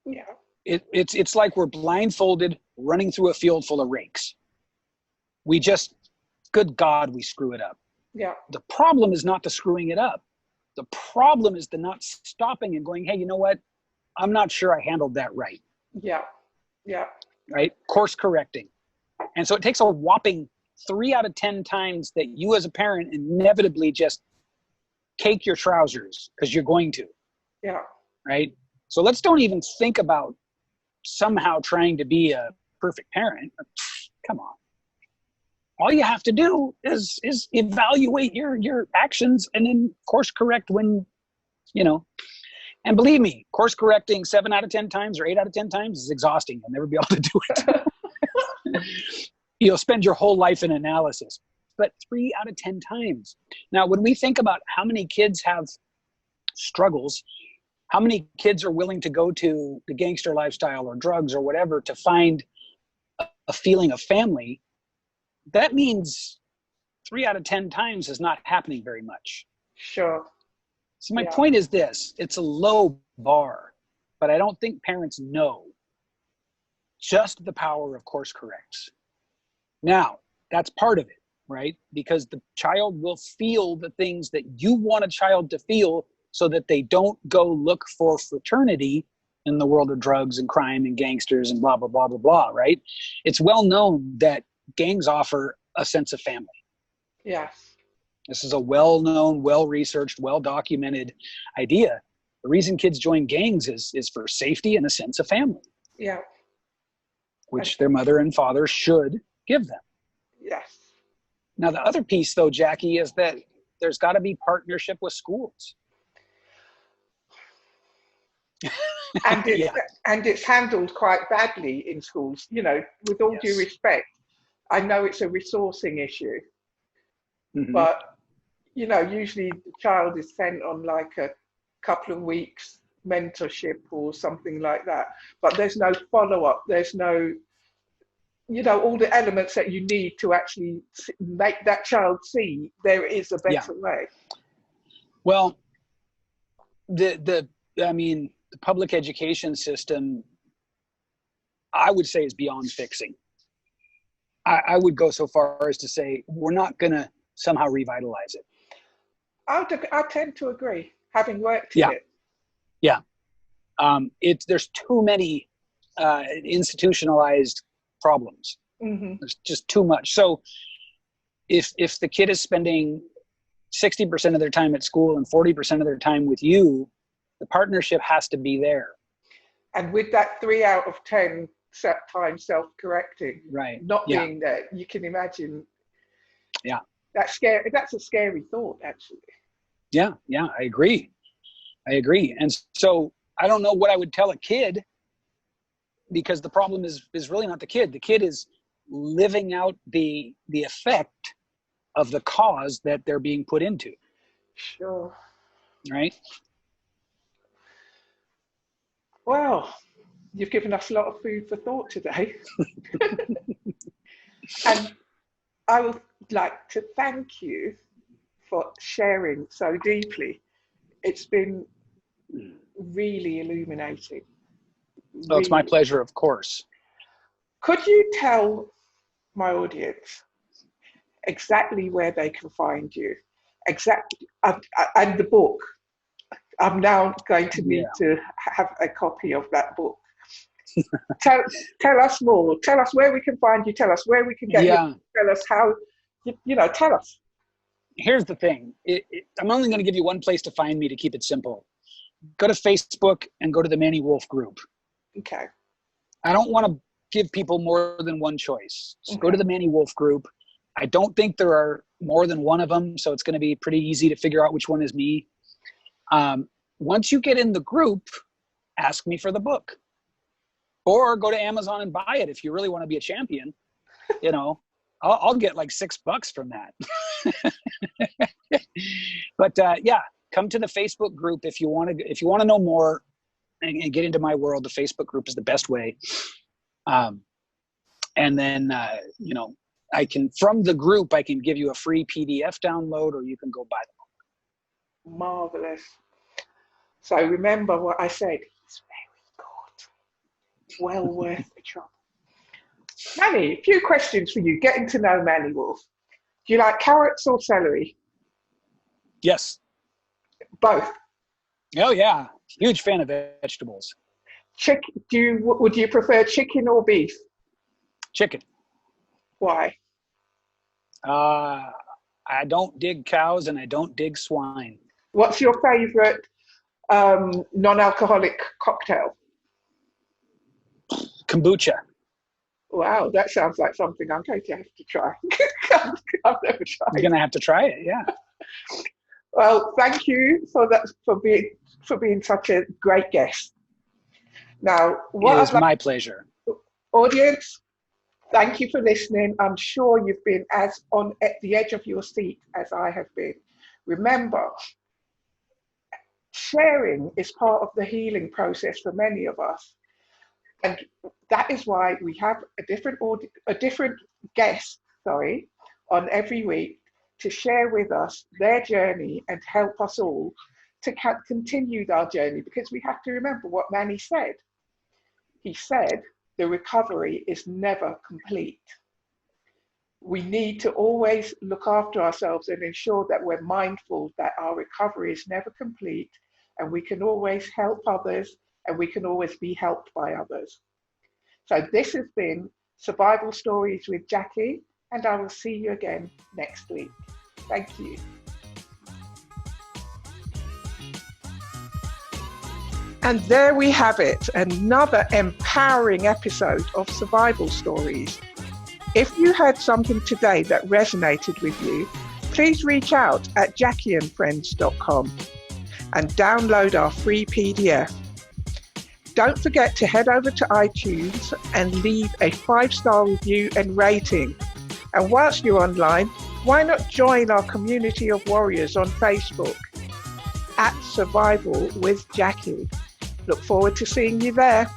Yeah. It's like we're blindfolded running through a field full of rakes. We just, good God, we screw it up. Yeah. The problem is not the screwing it up. The problem is the not stopping and going, hey, you know what? I'm not sure I handled that right. Yeah. Yeah. Right? Course correcting. And so it takes a whopping 3 out of 10 times that you as a parent inevitably just cake your trousers because you're going to. Yeah. Right? So let's don't even think about somehow trying to be a perfect parent. Come on. All you have to do is evaluate your actions and then course correct when, and believe me, course correcting 7 out of 10 times or 8 out of 10 times is exhausting. You'll never be able to do it. You'll spend your whole life in analysis, but 3 out of 10 times. Now, when we think about how many kids have struggles, how many kids are willing to go to the gangster lifestyle or drugs or whatever to find a feeling of family, that means 3 out of 10 times is not happening very much. Sure. So my point is this, it's a low bar, but I don't think parents know just the power of course corrects. Now, that's part of it, right? Because the child will feel the things that you want a child to feel so that they don't go look for fraternity in the world of drugs and crime and gangsters and blah, blah, blah, blah, blah, right? It's well known that gangs offer a sense of family. Yes. This is a well-known, well-researched, well-documented idea. The reason kids join gangs is for safety and a sense of family. Yeah. Which their mother and father should give them. Yes. Now, the other piece, though, Jacqui, is that there's got to be partnership with schools. And it's handled quite badly in schools, with all due respect. I know it's a resourcing issue, but, usually the child is sent on like a couple of weeks mentorship or something like that, but there's no follow-up. There's no, all the elements that you need to actually make that child see there is a better way. Well, the public education system, I would say, is beyond fixing. I would go so far as to say we're not going to somehow revitalize it. I tend to agree, having worked in it. Yeah. There's too many institutionalized problems. There's just too much. So if the kid is spending 60% of their time at school and 40% of their time with you, The partnership has to be there. And with that 3 out of 10 times self-correcting, Right. not being there, you can imagine. Yeah. That's scary. That's a scary thought, actually. Yeah. I agree. And so I don't know what I would tell a kid, because the problem is really not the kid. The kid is living out the effect of the cause that they're being put into. Sure. Right. Well, you've given us a lot of food for thought today. And I would like to thank you for sharing so deeply. It's been really illuminating. Oh, it's my pleasure, of course. Could you tell my audience exactly where they can find you? Exactly, and the book. I'm now going to need to have a copy of that book. Tell us more. Tell us where we can find you. Tell us where we can get you. Tell us how, tell us. Here's the thing. I'm only going to give you one place to find me to keep it simple. Go to Facebook and go to the Manny Wolfe group. Okay. I don't want to give people more than one choice. So go to the Manny Wolfe group. I don't think there are more than one of them, so it's going to be pretty easy to figure out which one is me. Once you get in the group, ask me for the book, or go to Amazon and buy it. If you really want to be a champion, I'll get like $6 from that. But come to the Facebook group if you want to know more and get into my world. The Facebook group is the best way. And then from the group I can give you a free PDF download, or you can go buy the book. Marvelous. So remember what I said. He's very good. Well worth the trouble. Manny, a few questions for you. Getting to know Manny Wolfe. Do you like carrots or celery? Yes. Both. Oh yeah, huge fan of vegetables. Would you prefer chicken or beef? Chicken. Why? I don't dig cows and I don't dig swine. What's your favorite non-alcoholic cocktail? Kombucha. Wow, that sounds like something I'm going to have to try. I've never tried. You're gonna have to try it, yeah. Well, thank you for being such a great guest. Now, it was my pleasure. Audience, thank you for listening. I'm sure you've been as on at the edge of your seat as I have been. Remember, sharing is part of the healing process for many of us. And that is why we have a different guest, on every week to share with us their journey and help us all to continue our journey, because we have to remember what Manny said. He said the recovery is never complete. We need to always look after ourselves and ensure that we're mindful that our recovery is never complete, and we can always help others and we can always be helped by others. So this has been Survival Stories with Jacqui, and I will see you again next week. Thank you. And there we have it, another empowering episode of Survival Stories. If you heard something today that resonated with you, please reach out at jacquiandfriends.com and download our free PDF. Don't forget to head over to iTunes and leave a 5-star review and rating. And whilst you're online, why not join our community of warriors on Facebook at Survival with Jacqui. Look forward to seeing you there.